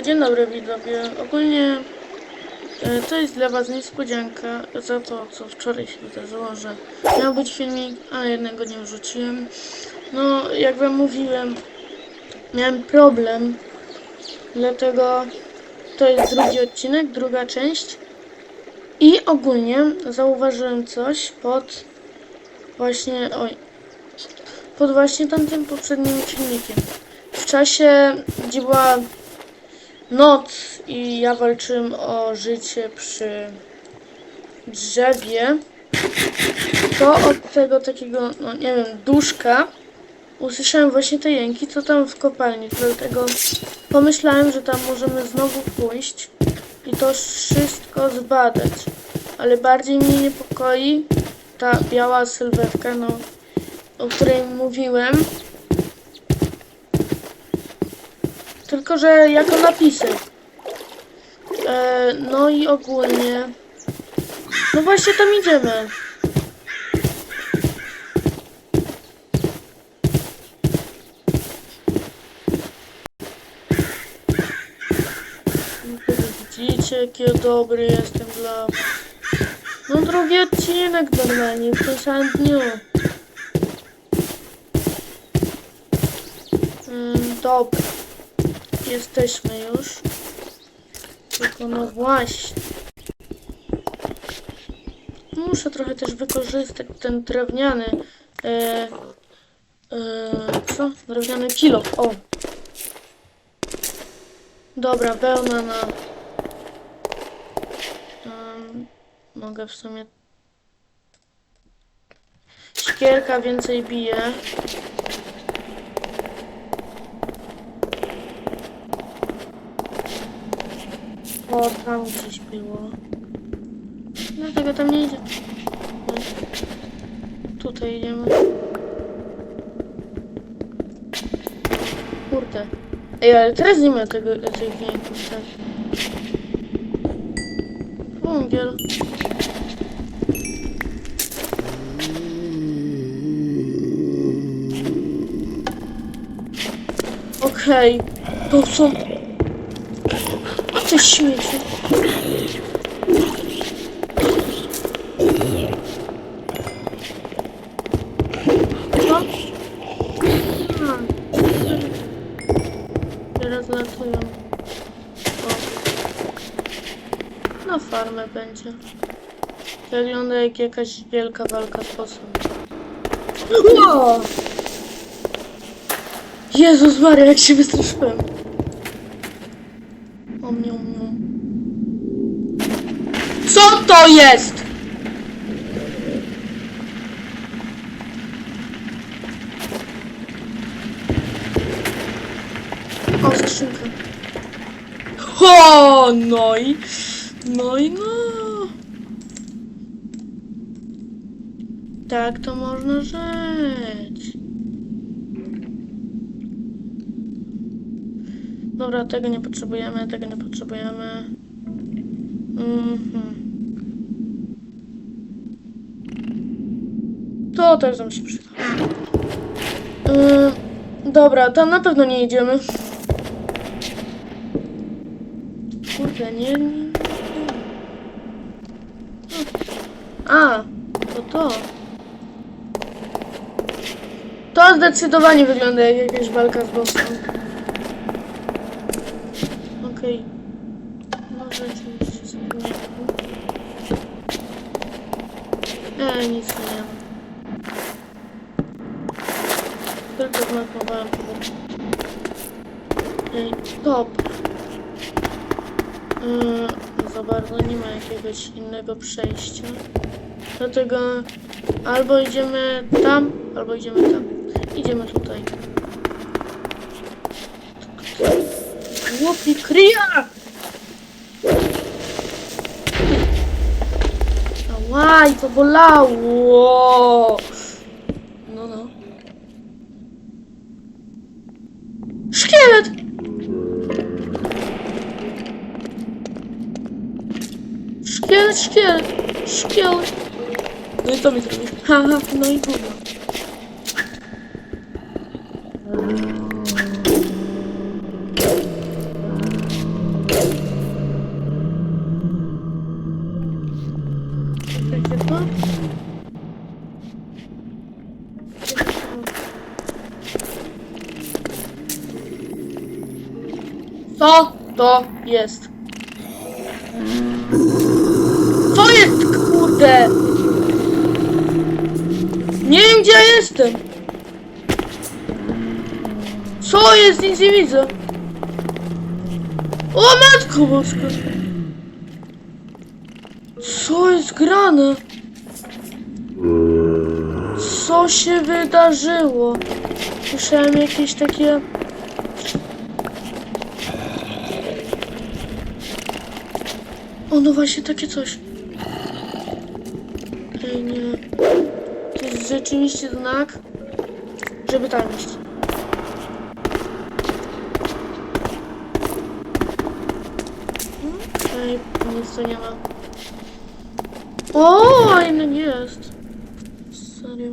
Dzień dobry widzowie. Ogólnie to jest dla was niespodzianka za to, co wczoraj się wydarzyło, że miał być filmik, ale jednego nie wrzuciłem. No, jak wam mówiłem, miałem problem, dlatego to jest drugi odcinek, druga część. I ogólnie zauważyłem coś pod właśnie tamtym poprzednim filmikiem. W czasie, gdzie była noc i ja walczyłem o życie przy drzewie, to od tego takiego, no nie wiem, duszka usłyszałem właśnie te jęki, co tam w kopalni. Dlatego pomyślałem, że tam możemy znowu pójść i to wszystko zbadać. Ale bardziej mnie niepokoi ta biała sylwetka, no, o której mówiłem. Tylko że jako napisy. No i ogólnie. No właśnie tam idziemy. Widzicie, jaki ja dobry jestem dla was. No drugi odcinek normalnie w tym samym dniu. Dobra. Jesteśmy już. Tylko no właśnie. Muszę trochę też wykorzystać ten drewniany co? Drewniany kilo. O! Dobra, wełna na mogę w sumie siekierka więcej bije. O, tam gdzieś było. Dlatego tam nie idzie. Tutaj idziemy. Kurde. Ej, ale teraz nie ma tych dźwięków, tak? Wągiel. Okej. To są... te śmieci. Co? Teraz latują. O. Na farmę będzie. Wygląda jak jakaś wielka walka z bossem. Wow! Jezus Maria, jak się wystraszyłem. O mnie. Co to jest? O, skrzynka. O, no. Tak to można żyć. Dobra, tego nie potrzebujemy. To też nam się przyda. Dobra, tam na pewno nie idziemy. Kurde, nie. A, to. To zdecydowanie wygląda jak jakaś walka z bossem. Okej. Może oczywiście sobie nie. Nic nie ma. Tylko zmarkowałem to. Ej, top. Za bardzo nie ma jakiegoś innego przejścia. Dlatego albo idziemy tam, albo idziemy tam. Idziemy tutaj. Łopi kryja! Ałaj, to bolało! No. Szkielet! Szkielet! No i to mi zrobi. Haha, no i gówno. Co to jest? Co jest, kurde? Nie wiem, gdzie ja jestem. Co jest? Nic nie widzę. O, matko boska. Co jest grane? Co się wydarzyło? Słyszałem jakieś takie... O, no właśnie takie coś. Ej, nie. To jest rzeczywiście znak, żeby tam iść. Ej, nic tu nie ma. O, no nie jest. Serio.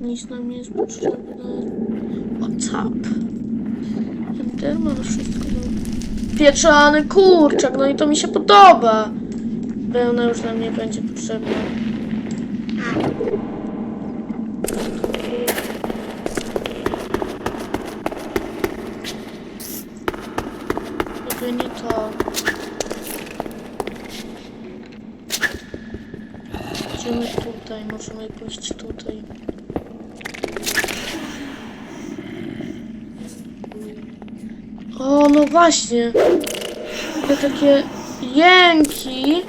Nic nam nie jest potrzebne. WhatsApp. Enderman, wszystko. Pieczony kurczak, no i to mi się podoba. Wełna już nam nie będzie potrzebna. Jakby nie to. Idziemy tutaj, możemy pójść tutaj. O, no właśnie. Te takie jęki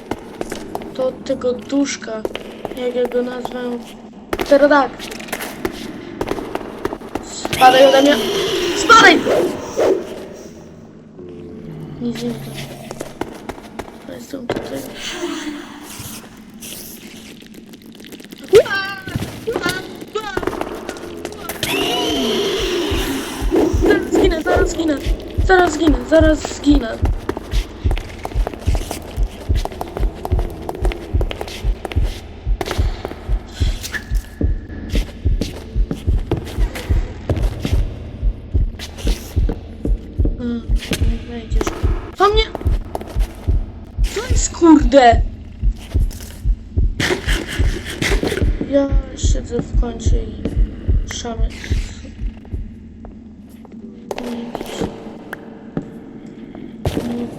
to od tego duszka, jak ja go nazwę. Pterodak. Spadaj ode mnie. Spadaj! Nic nie widzę. Ja jestem tutaj. Zaraz zginę. Zaraz zginę, zaraz zginę. Nie wejdziesz. Po mnie? Co jest, kurde? Ja siedzę w kącie i szamy.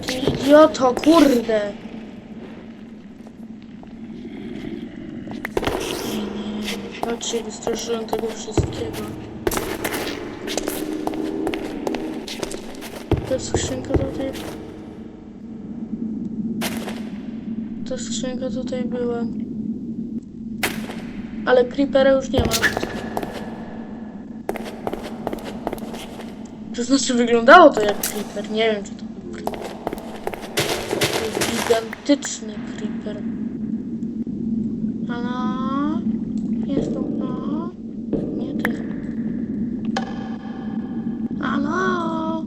Ty idioto, kurde! Nie, patrzcie, wystraszyłem tego wszystkiego. Ta skrzynka tutaj... Ta skrzynka tutaj była. Ale creepera już nie ma. To znaczy wyglądało to jak creeper, nie wiem czy to był creeper. To jest gigantyczny creeper. Halo? Jest tu kto? Nie ty. Halo?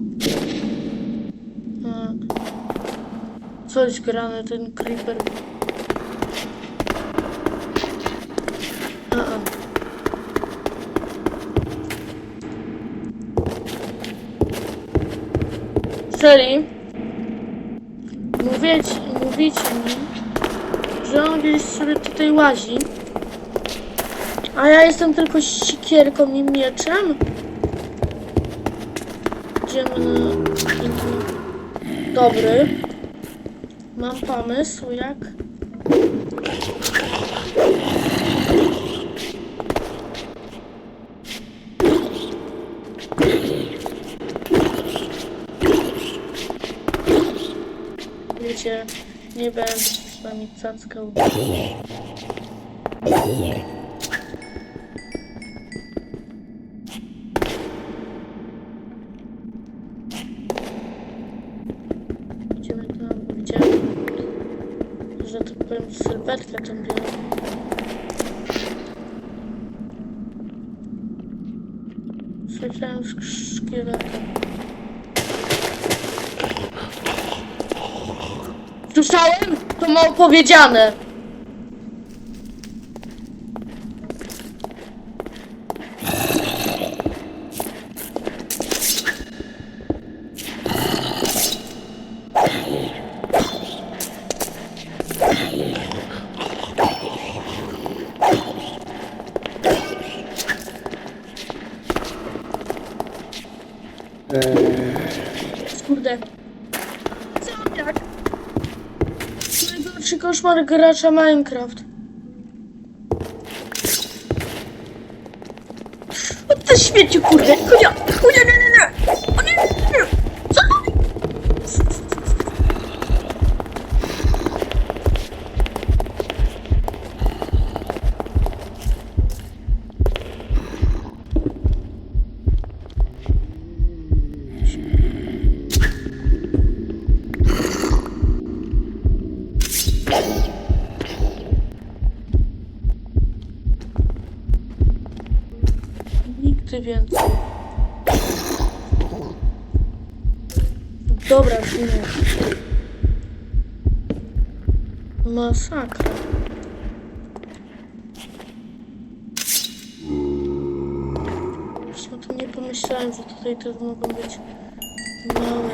Coś grane ten creeper. Czyli mówicie mi, że on gdzieś sobie tutaj łazi, a ja jestem tylko siekierką i mieczem? Idziemy na inny. Dobry. Mam pomysł, jak? Wiecie, nie będę z wami cackał. Idziemy tam, widziałem, że tak powiem, sylwetkę tam biorę. Słyszałem szkieleta. Słyszałem? To mało powiedziane. kurde. Zombiak. Najgorszy koszmar gracza Minecraft. O ty śmieciu, kurde! Kunia! Kunia, nie, nie, nie! O nie, nie, nie! Co? Nigdy więcej. Dobra, nie. Masakra. Właśnie o tym nie pomyślałem, że tutaj też mogą być małe.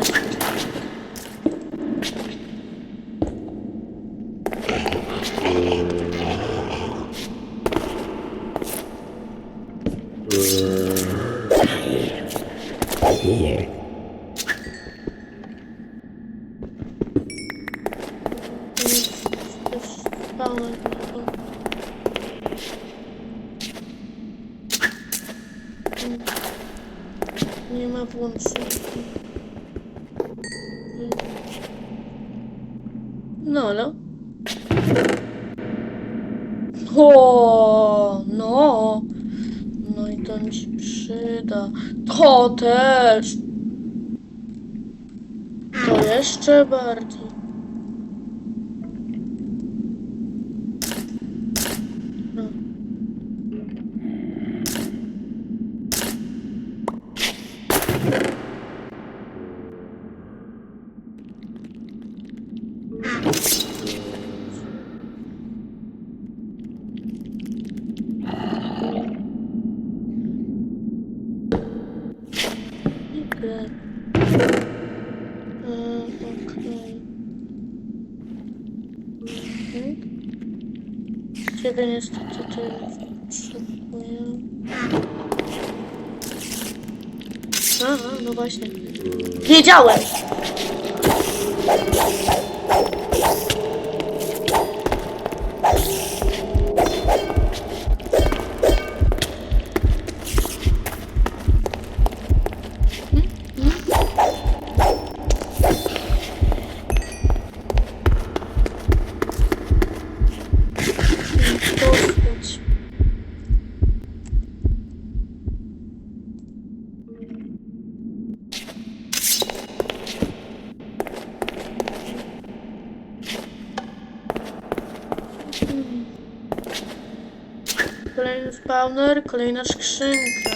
Nie ma włącznika. No, no. O, no. No i to mi się przyda. To też. To jeszcze bardziej. No. Okej. Ciebie niestety tutaj potrzebuję. Aha, no właśnie. Wiedziałem! Postać. Kolejny spawner, kolejna skrzynka.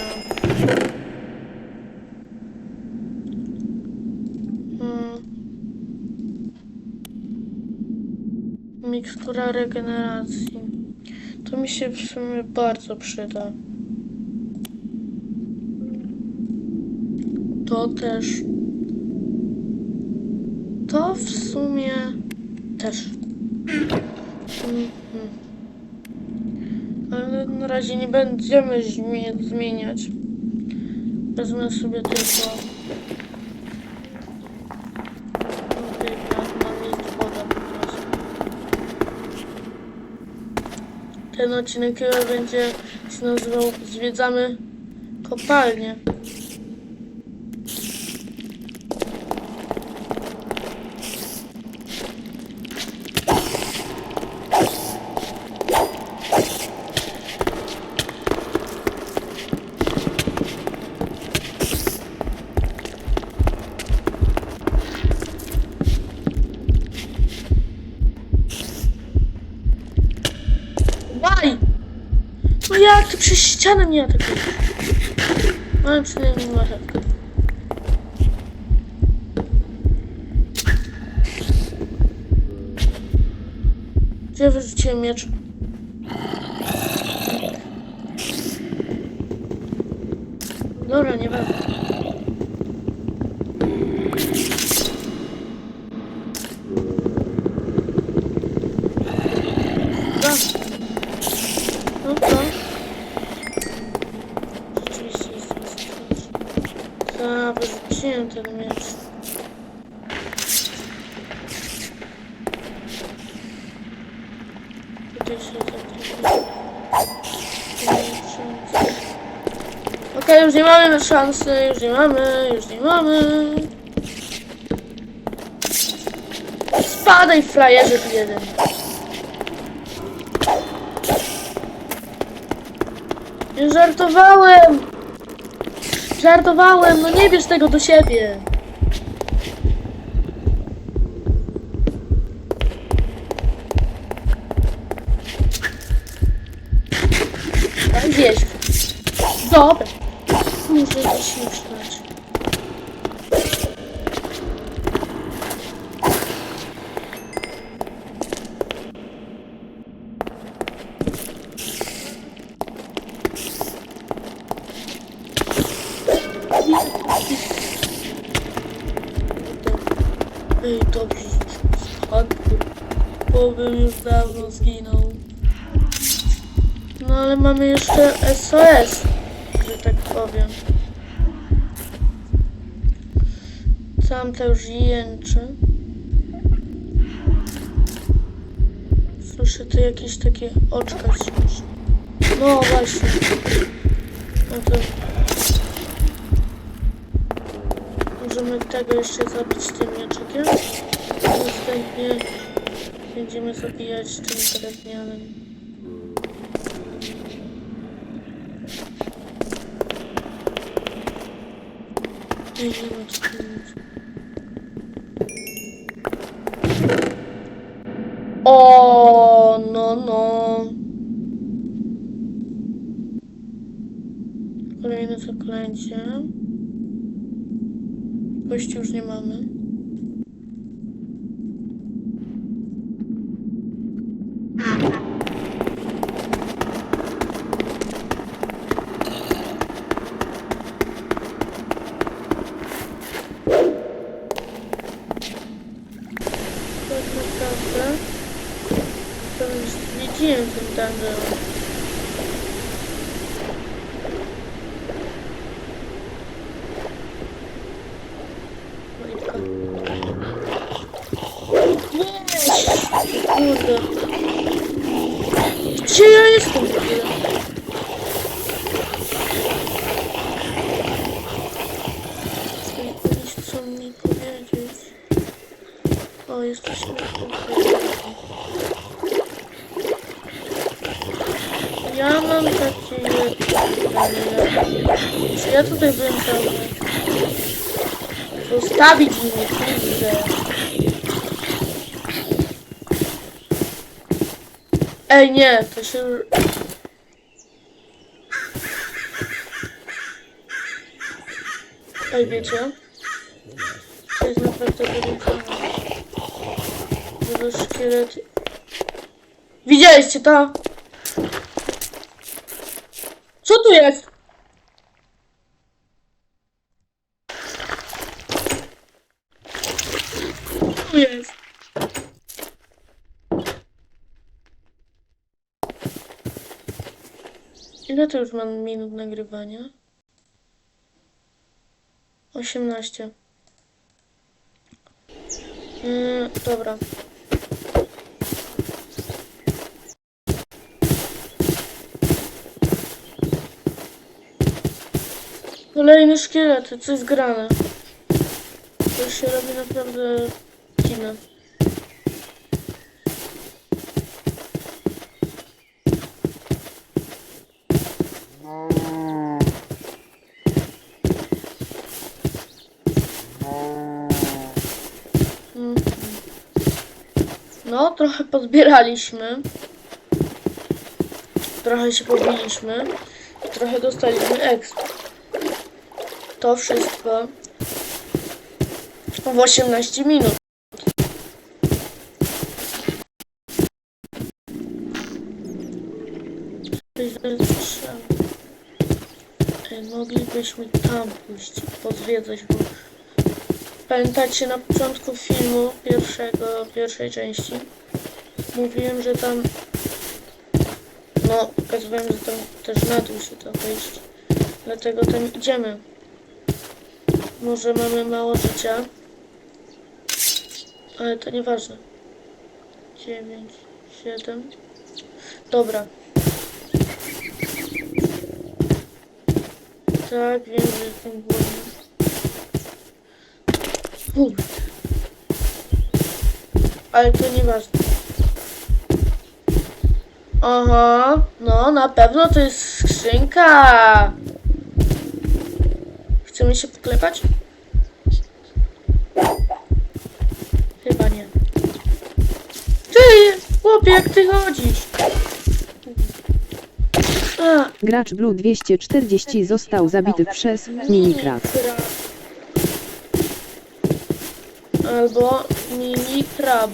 Mikstura regeneracji. To mi się w sumie bardzo przyda. To też. To w sumie też. Ale na razie nie będziemy zmieniać. Wezmę sobie tylko. Ten odcinek będzie się nazywał Zwiedzamy kopalnię. Why? No jak ty przez ścianę mnie atakujesz? Mam przynajmniej marchewkę. Gdzie wyrzuciłem miecz? Dobra, nie będę. No to. Rzeczywiście jest. Tak, wyrzuciłem ten miecz. się Okej, już nie mamy szansy, już nie mamy. Spadaj, frajerze jeden. Nie żartowałem! Żartowałem, no nie bierz tego do siebie. Tak, wieś. Dobra. Muszę coś już dać. Ej, dobrze, spadł, bo bym już dawno zginął. No ale mamy jeszcze SOS, że tak powiem. Tamta już jęczy. Słyszę tu jakieś takie oczka śmieszne. No właśnie. No to... Możemy tego jeszcze zabić tym mieczykiem. Następnie będziemy zabijać tym drewnianym. Nie ma co mówić. O, no. Kolejne zaklęcie. Kości już nie mamy. Tak naprawdę to już zwiedziłem ten dungeon. Kurde. Gdzie ja jestem w ogóle? Coś co mi powiedzieć. O, jesteśmy tutaj. Ja mam takie pytanie. Czy ja tutaj byłem cały? Zostawić mnie, kurde. Ej, nie, to się... Ej, wiecie? To jest naprawdę podejrzane. Że szkielet... Widzieliście to? Co tu jest? Co tu jest? Ile to już mam minut nagrywania? 18. Dobra. Kolejny szkielet, co jest grane? To się robi naprawdę dziwne. No, trochę pozbieraliśmy. Trochę się pobiliśmy. Trochę dostaliśmy exp. To wszystko w 18 minut. Moglibyśmy tam pójść, pozwiedzać, bo pamiętacie na początku filmu pierwszej części mówiłem, że tam pokazywałem, że tam też na dół się da wejść, dlatego tam idziemy. Może mamy mało życia, ale to nieważne. 9, 7. Dobra. Tak, wiem, że jestem głodny. Kurde. Ale to nieważne. Aha, no na pewno to jest skrzynka. Chcemy się poklepać? Chyba nie. Ty, chłopie, jak ty chodzisz? A, Gracz Blue 240 został zabity przez Minikrab. Albo mini krab.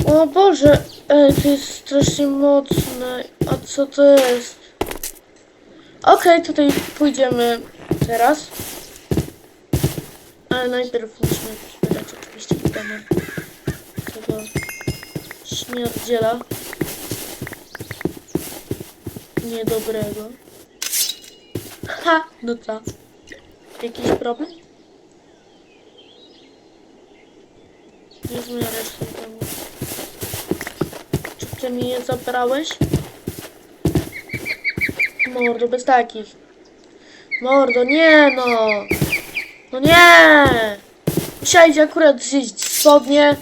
O Boże, to jest strasznie mocne. A co to jest? Okej, tutaj pójdziemy teraz. Ale najpierw musimy zbierać oczywiście itemy tego śmierdziela niedobrego. Ha! No co? Jakiś problem? Nie zmieniasz się temu. Czy ty mi je zabrałeś? Mordo, bez takich. Mordo, nie no! No nie! Musiałeś akurat zjeść spodnie.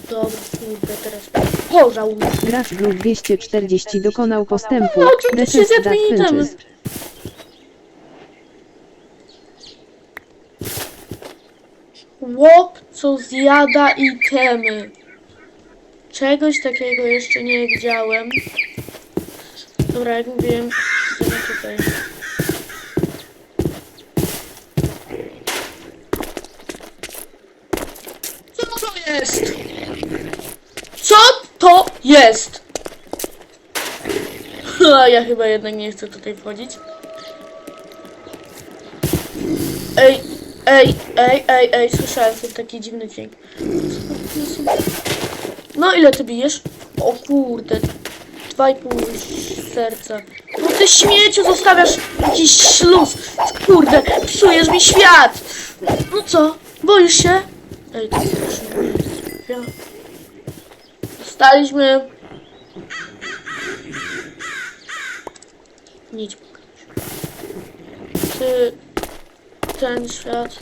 Dobra, kurde, teraz pożałuj. Gracz Blue 240 dokonał postępu. No, oczywiście Defense zjadł mi itemy. Defenses. Łop, co zjada itemy. Czegoś takiego jeszcze nie widziałem. Dobra, jak mówiłem, idziemy tutaj. Co to jest? Co to jest? Ja chyba jednak nie chcę tutaj wchodzić. Ej, słyszałem ten taki dziwny dźwięk. No ile ty bijesz? O kurde, 2,5 serca. No ty śmieciu, zostawiasz jakiś śluz. Kurde, psujesz mi świat. No co, boisz się? Ej, to jest ja. Dostaliśmy. Nic pokaż. Ty, ten świat.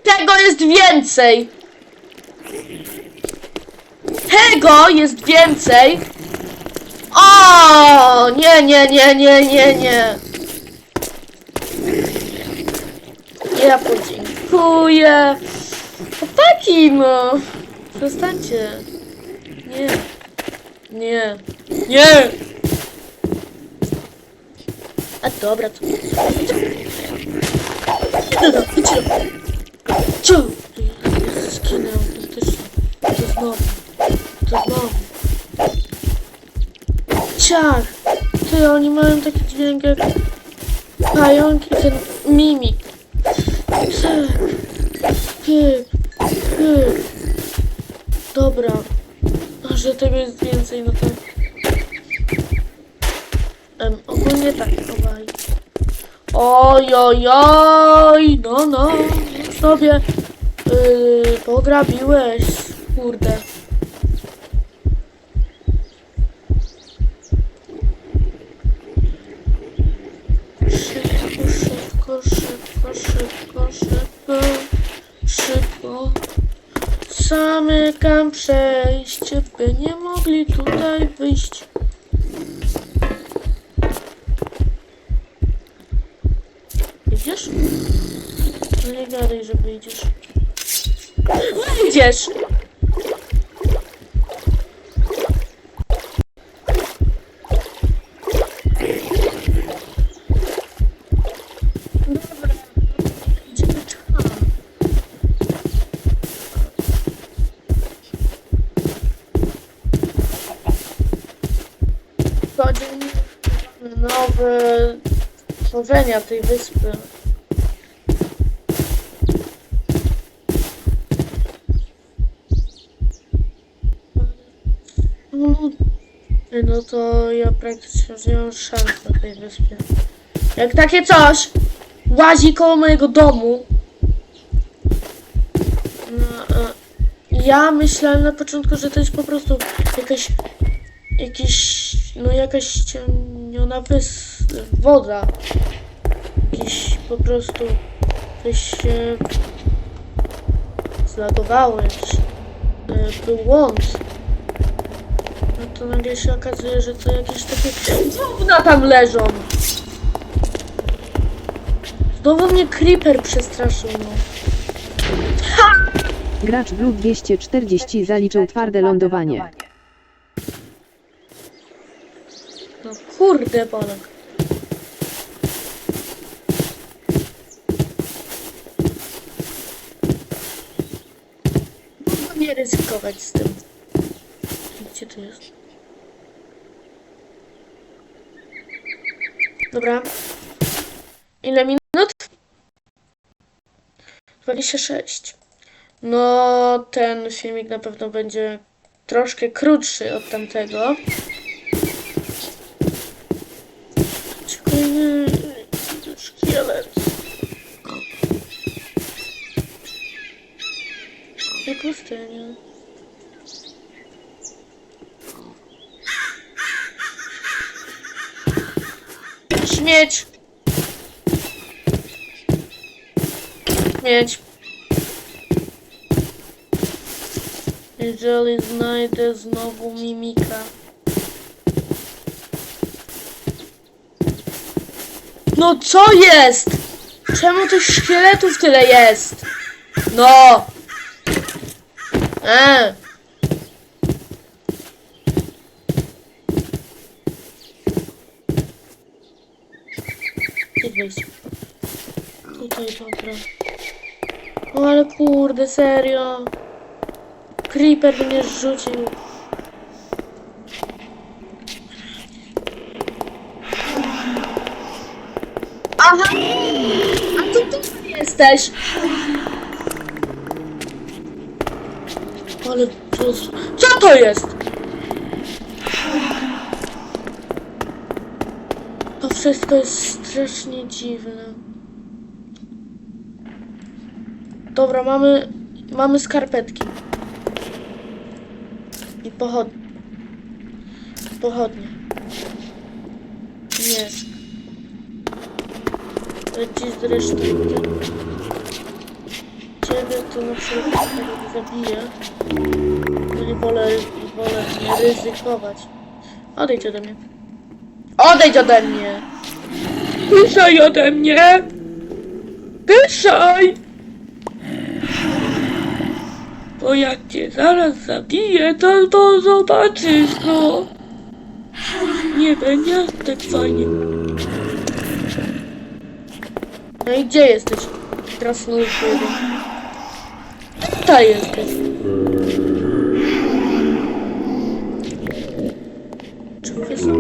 Tego jest więcej! Tego jest więcej! O! Nie. Ja podziękuję. Chłopaki, no. Przestańcie. Nie. A dobra, to... Idź. Co? Skinę autentycznie. To znowu. Ciach! Ty, oni mają taki dźwięk jak pająk i ten mimik. Pyk. Dobra. A że tego jest więcej, no to... Ogólnie tak, obaj. Oj, no, sobie pograbiłeś, kurde. Szybko. Zamykam przejście, by nie mogli tutaj wyjść. Idziesz? No nie gadaj, że wyjdziesz. Wyjdziesz! Dobra, idziemy tam. Codziennie nowe tworzenia tej wyspy. No to ja praktycznie już nie mam szans na tej wyspie. Jak takie coś łazi koło mojego domu. No, Ja myślałem na początku, że to jest po prostu jakaś ściemniona woda. Jakiś po prostu coś się zlagowało, był łąd. No to nagle się okazuje, że to jakieś takie gówna tam leżą. Znowu mnie creeper przestraszył, no. Gracz Blue 240 zaliczył twarde lądowanie. No kurde, Polak. Mogę nie ryzykować z tym. Gdzie to jest? Dobra. Ile minut? 26. No, ten filmik na pewno będzie troszkę krótszy od tamtego. Kolejny szkielet. I pustynia. Śmieć! Śmieć. Jeżeli znajdę znowu mimika. No co jest? Czemu tych szkieletów tyle jest? No! Gdzie wejść? Tutaj, dobra. O, ale kurde, serio. Creeper mnie rzucił. Aha! A tu jesteś! Ale co to jest? To wszystko jest strasznie dziwne. Dobra, mamy skarpetki. I pochodnie. Mieszk. Leci zresztą. Ciebie to na przykład zabiję. No nie wolę nie ryzykować. Odejdź ode mnie. Odejdź ode mnie! Pyszaj ode mnie! Pyszaj! Bo jak cię zaraz zabiję, to zobaczysz, no. Nie będzie tak fajnie. No i gdzie jesteś? Krasnolud jeden. Tutaj jesteś. Czy wysoko?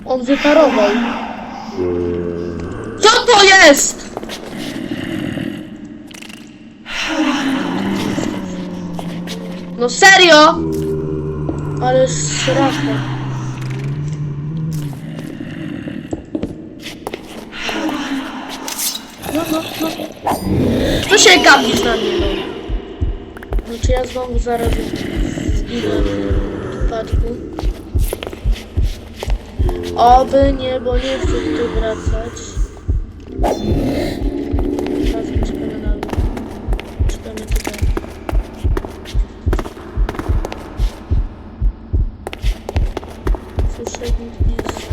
On wyparował. Co to jest? No serio? Ale straszne. No. Co się gapisz na mnie, no? No czy ja znowu zaraz zginę w wypadku? Oby nie, bo nie chcę tu wracać. Razem czekamy na dół. Czekamy tutaj. Słyszę nikt nie jest.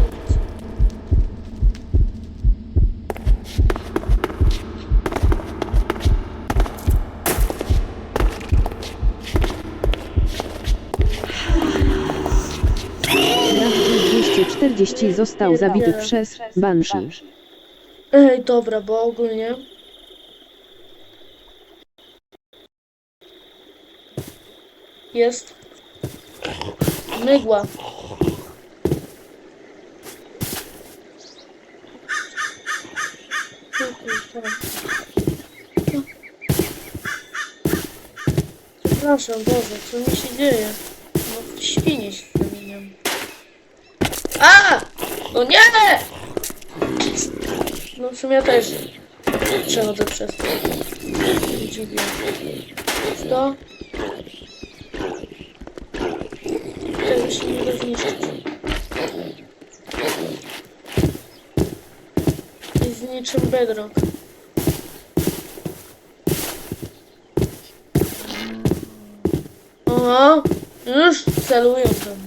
Gracz 240 został zabity przez Banshee. Ej, dobra, bo ogólnie... Jest... mygła. Przepraszam, Boże, co mi się dzieje? No, w świnie się zamieniam. A! No nie! No w sumie też. Przechodzę przez to. Nie dziwię. 100. Tego się nie da zniszczyć. Jest niczym bedrock. Oho, już celują tam.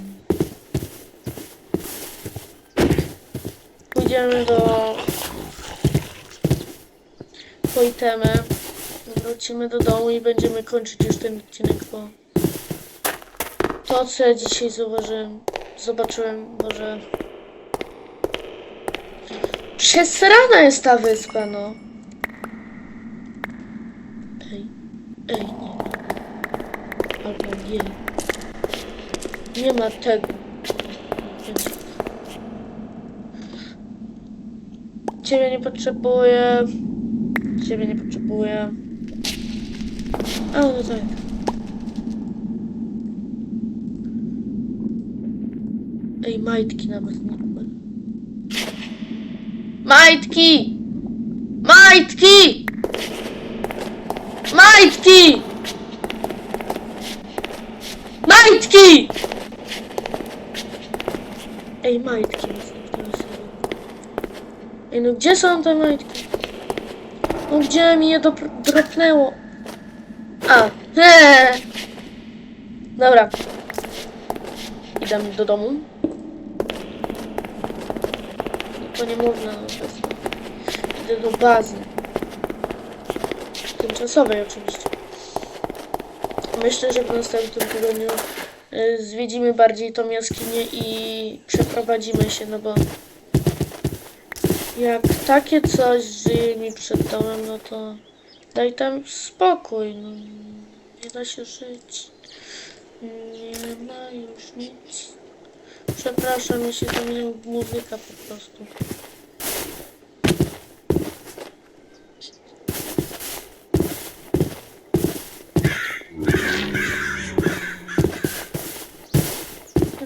Pójdziemy po itemę. Wrócimy do domu i będziemy kończyć już ten odcinek, bo to, co ja dzisiaj zobaczyłem, może przesrana jest ta wyspa, no. Ej, nie. Albo nie. Nie ma tego. Ciebie nie potrzebuję. Ciebie nie potrzebuję. A, no tak. Ej, majtki nawet znikły. Majtki! Majtki! Majtki! Majtki! Ej, majtki mi zniknęły sobie. Ej, no gdzie są te majtki? No gdzie mi je dropnęło? A, Dobra. Idę do domu. To nie można, no to idę do bazy. Tymczasowej oczywiście. Myślę, że w następnym tygodniu zwiedzimy bardziej tą jaskinię i przeprowadzimy się, no bo jak takie coś żyje mi przed domem, no to daj tam spokój, no nie da się żyć. Nie ma już nic. Przepraszam, mi się to nie muzyka po prostu.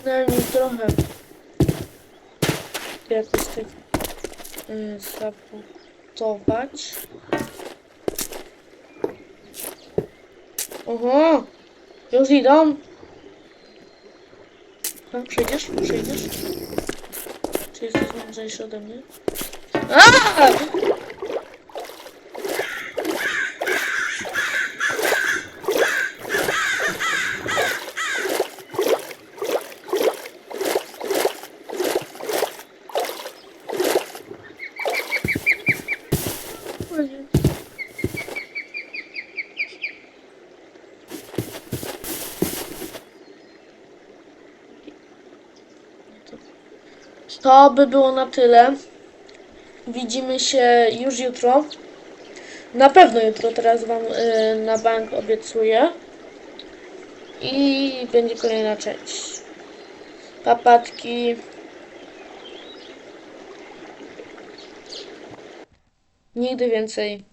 Daj mi trochę jakoś tak sabotować. Oho! Już idą. A, przejdziesz? Przejdziesz? Czy jesteś mądrzejszy ode mnie? Aaaa! To by było na tyle. Widzimy się już jutro. Na pewno jutro, teraz wam na bank obiecuję. I będzie kolejna część. Papatki. Nigdy więcej